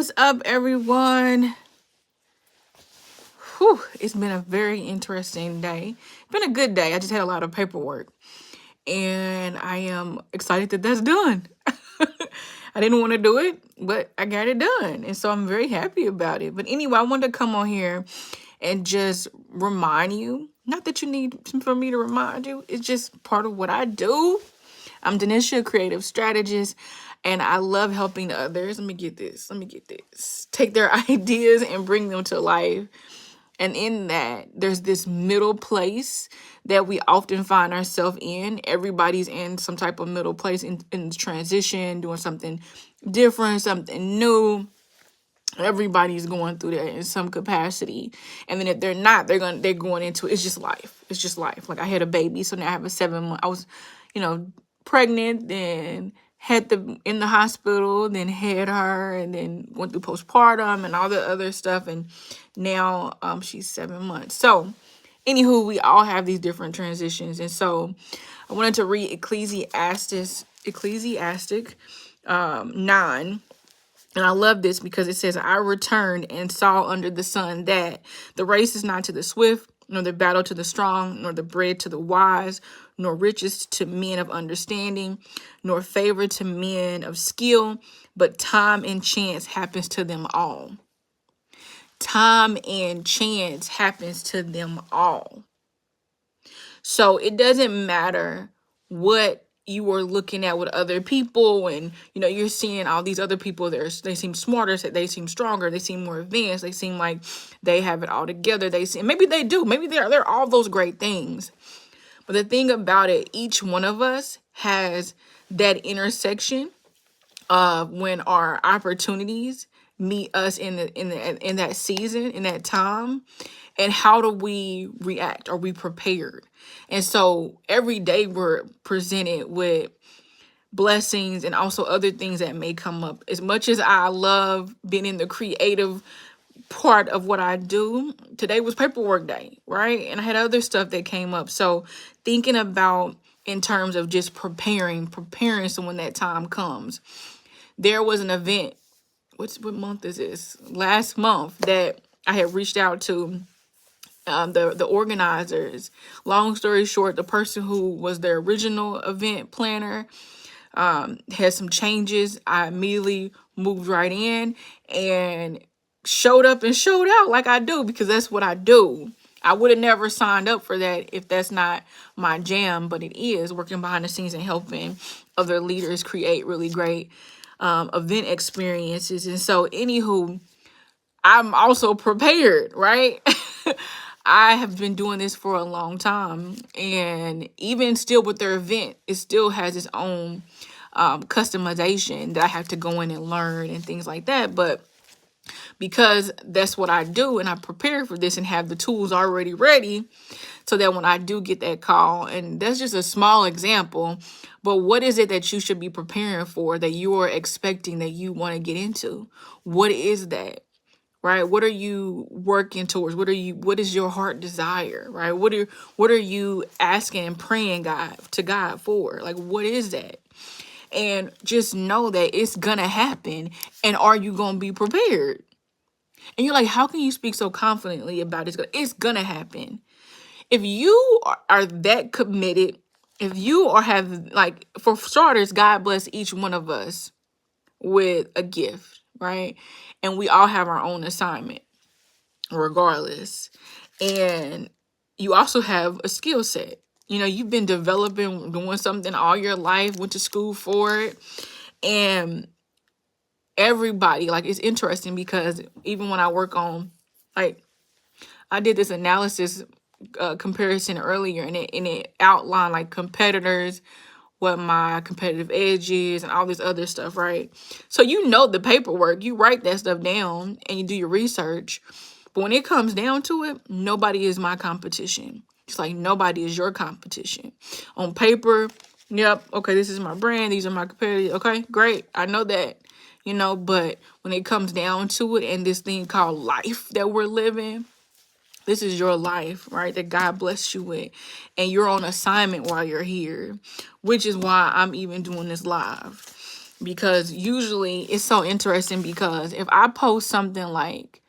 What's up, everyone? Whew, it's been a very interesting day. It's been a good day. I just had a lot of paperwork, and I am excited that that's done. I didn't want to do it, but I got it done, and so I'm very happy about it. But anyway, I wanted to come on here and just remind you, not that you need for me to remind you, it's just part of what I do. I'm Denisha, a creative strategist, and I love helping others. Let me get this. Take their ideas and bring them to life. And in that, there's this middle place that we often find ourselves in. Everybody's in some type of middle place in transition, doing something different, something new. Everybody's going through that in some capacity. And then if they're not, they're going into it's just life. It's just life. Like I had a baby, so now I have a 7 month. I was, pregnant, then had the in the hospital, then had her, and then went through postpartum and all the other stuff. And now she's 7 months. So anywho, we all have these different transitions. And so I wanted to read Ecclesiastic 9. And I love this because it says, I returned and saw under the sun that the race is not to the swift, nor the battle to the strong, nor the bread to the wise, nor riches to men of understanding, nor favor to men of skill, but time and chance happens to them all. Time and chance happens to them all. So it doesn't matter what you are looking at with other people, and you're seeing all these other people. They seem smarter, they seem stronger, they seem more advanced, they seem like they have it all together. Maybe they do, maybe they're all those great things. But the thing about it, each one of us has that intersection of when our opportunities meet us in that season, in that time. And how do we react? Are we prepared? And so every day we're presented with blessings and also other things that may come up. As much as I love being in the creative part of what I do, today was paperwork day, right? And I had other stuff that came up. So thinking about in terms of just preparing so when that time comes. There was an event, what month is this? Last month that I had reached out to the organizers. Long story short, the person who was the original event planner had some changes. I immediately moved right in and showed up and showed out like I do, because that's what I do. I would have never signed up for that if that's not my jam, but it is, working behind the scenes and helping other leaders create really great event experiences. And so anywho, I'm also prepared, right? I have been doing this for a long time, and even still with their event, it still has its own customization that I have to go in and learn and things like that. But because that's what I do, and I prepare for this and have the tools already ready, so that when I do get that call, and that's just a small example, but what is it that you should be preparing for, that you are expecting, that you want to get into? What is that? Right? What are you working towards? What is your heart desire? Right? What are you asking and praying to God for? Like, what is that? And just know that it's gonna happen. And are you gonna be prepared? And you're like, how can you speak so confidently about it? It's gonna happen. If you are that committed, if you for starters, God bless each one of us with a gift, right? And we all have our own assignment regardless. And you also have a skill set. You've been developing, doing something all your life, went to school for it. And everybody, it's interesting because even when I work on, I did this analysis comparison earlier, and it outlined competitors, what my competitive edge is, and all this other stuff, right? So the paperwork, you write that stuff down and you do your research. But when it comes down to it, nobody is my competition. It's like nobody is your competition. On paper, yep, okay, this is my brand, these are my competitors. Okay, great, I know that. But when it comes down to it, and this thing called life that we're living, this is your life, right? That God blessed you with. And you're on assignment while you're here, which is why I'm even doing this live. because usually it's so interesting because if I post something like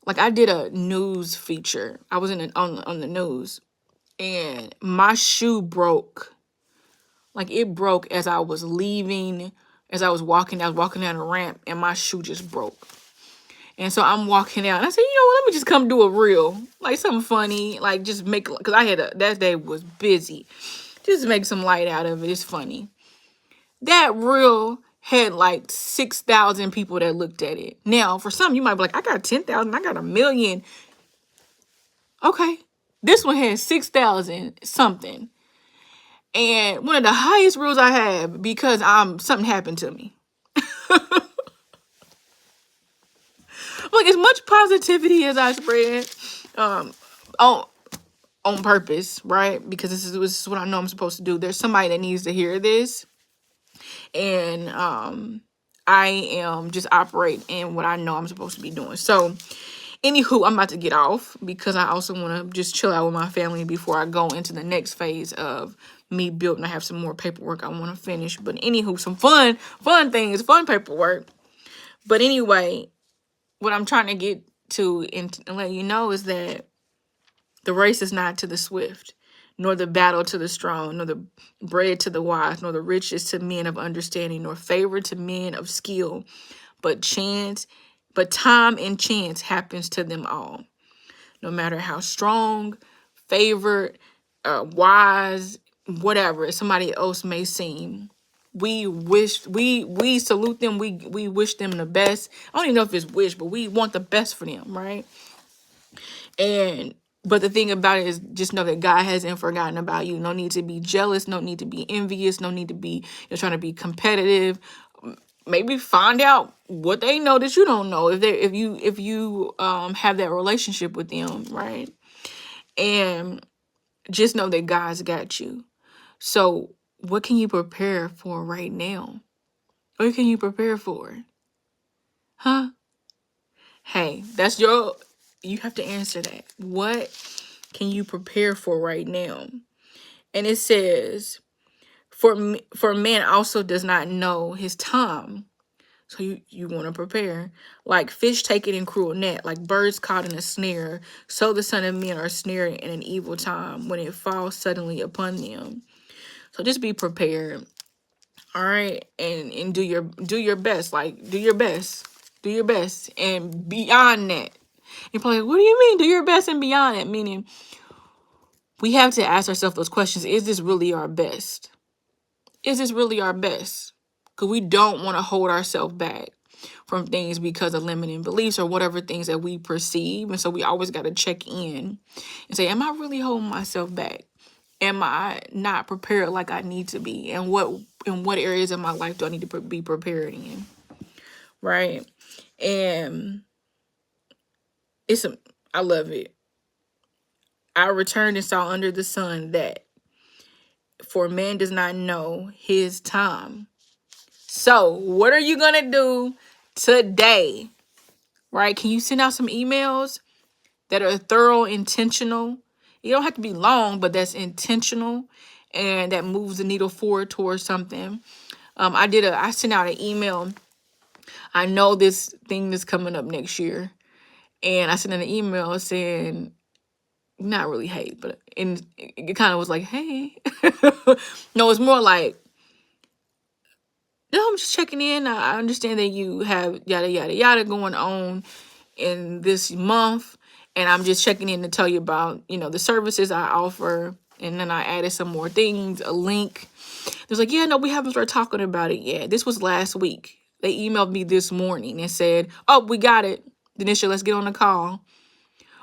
I did a news feature, I was on the news, and my shoe broke. Like it broke as I was leaving, as I was walking down a ramp, and my shoe just broke. And so I'm walking out, and I said, you know what, let me just come do a reel, like something funny, like just make, because that day was busy, just make some light out of it. It's funny. That reel had like 6,000 people that looked at it. Now, for some, you might be like, I got 10,000, I got 1,000,000. Okay, this one had 6,000 something, and one of the highest reels I have because something happened to me. Like as much positivity as I spread, on purpose, right? Because this is what I know I'm supposed to do. There's somebody that needs to hear this, and I am just operating in what I know I'm supposed to be doing. So, anywho, I'm about to get off because I also want to just chill out with my family before I go into the next phase of me building. I have some more paperwork I want to finish. But anywho, some fun things, fun paperwork. But anyway, what I'm trying to get to and let you know is that the race is not to the swift, nor the battle to the strong, nor the bread to the wise, nor the riches to men of understanding, nor favor to men of skill, but time and chance happens to them all. No matter how strong, favored, wise, whatever somebody else may seem, we salute them. We wish them the best. I don't even know if it's wish, but we want the best for them, right? But the thing about it is just know that God hasn't forgotten about you. No need to be jealous, no need to be envious, no need to be trying to be competitive. Maybe find out what they know that you don't know if you have that relationship with them, right? And just know that God's got you. So what can you prepare for right now? What can you prepare for? Huh? Hey, you have to answer that. What can you prepare for right now? And it says, for man also does not know his time. So you want to prepare. Like fish taken in cruel net, like birds caught in a snare, so the Son of Men are snared in an evil time when it falls suddenly upon them. So just be prepared. All right. And do your best. Like do your best. Do your best. And beyond that. You're probably like, what do you mean do your best and beyond that? Meaning we have to ask ourselves those questions. Is this really our best? Is this really our best? Because we don't want to hold ourselves back from things because of limiting beliefs or whatever things that we perceive. And so we always got to check in and say, am I really holding myself back? Am I not prepared like I need to be? And what areas of my life do I need to be prepared in? Right? And I love it. I returned and saw under the sun that for man does not know his time. So what are you going to do today? Right? Can you send out some emails that are thorough, intentional? You don't have to be long, but that's intentional and that moves the needle forward towards something. I sent out an email. I know this thing is coming up next year. And I sent an email saying, not really hate, but it kind of was like, hey. No, it's more like, no, I'm just checking in. I understand that you have yada, yada, yada going on in this month. And I'm just checking in to tell you about, the services I offer. And then I added some more things, a link. It was like, yeah, no, we haven't started talking about it yet. This was last week. They emailed me this morning and said, oh, we got it. Denisha, let's get on the call.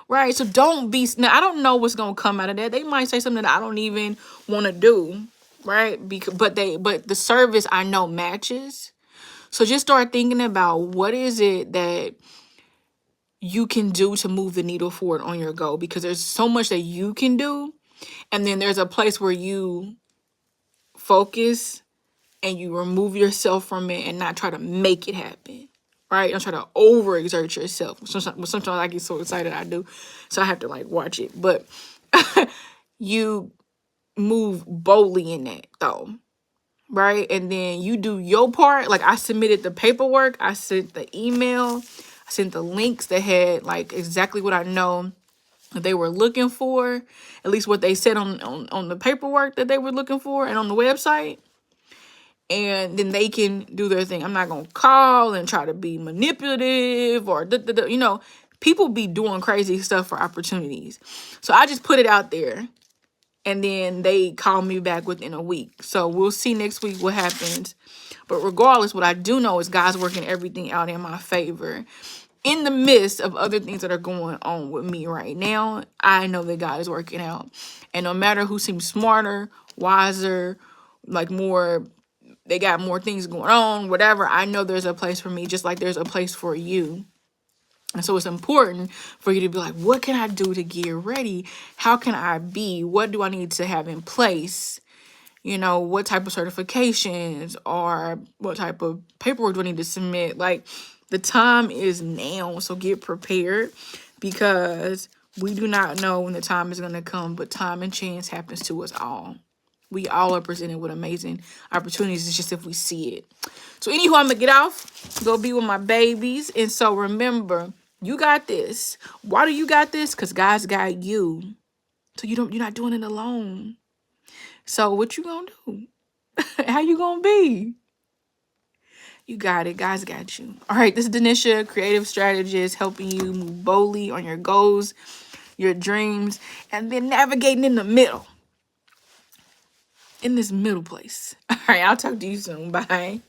Right? So now I don't know what's going to come out of that. They might say something that I don't even want to do. Right? But the service I know matches. So just start thinking about what is it that you can do to move the needle forward on your goal, because there's so much that you can do. And then there's a place where you focus and you remove yourself from it and not try to make it happen. Right? Don't try to overexert yourself. Sometimes I get so excited I do. So I have to watch it. But you move boldly in that though. right? And then you do your part. Like I submitted the paperwork, I sent the email, I sent the links that had like exactly what I know that they were looking for, at least what they said on the paperwork that they were looking for and on the website. And then they can do their thing. I'm not gonna call and try to be manipulative or you know, people be doing crazy stuff for opportunities. So I just put it out there, and then they call me back within a week. So we'll see next week what happens. But regardless, what I do know is God's working everything out in my favor. In the midst of other things that are going on with me right now, I know that God is working out. And no matter who seems smarter, wiser, like more, they got more things going on, whatever, I know there's a place for me, just like there's a place for you. And so it's important for you to be like, what can I do to get ready? How can I be? What do I need to have in place? You know, what type of certifications or what type of paperwork do I need to submit? Like, the time is now. So get prepared, because we do not know when the time is going to come, but time and chance happens to us all. We all are presented with amazing opportunities. It's just if we see it. So anywho, I'm going to get off, go be with my babies. And so remember, you got this. Why do you got this? Because God's got you. So you're not doing it alone. So what you gonna do? How you gonna be? You got it. God's got you. All right, this is Denisha, creative strategist, helping you move boldly on your goals, your dreams, and then navigating in the middle. In this middle place. All right, I'll talk to you soon. Bye.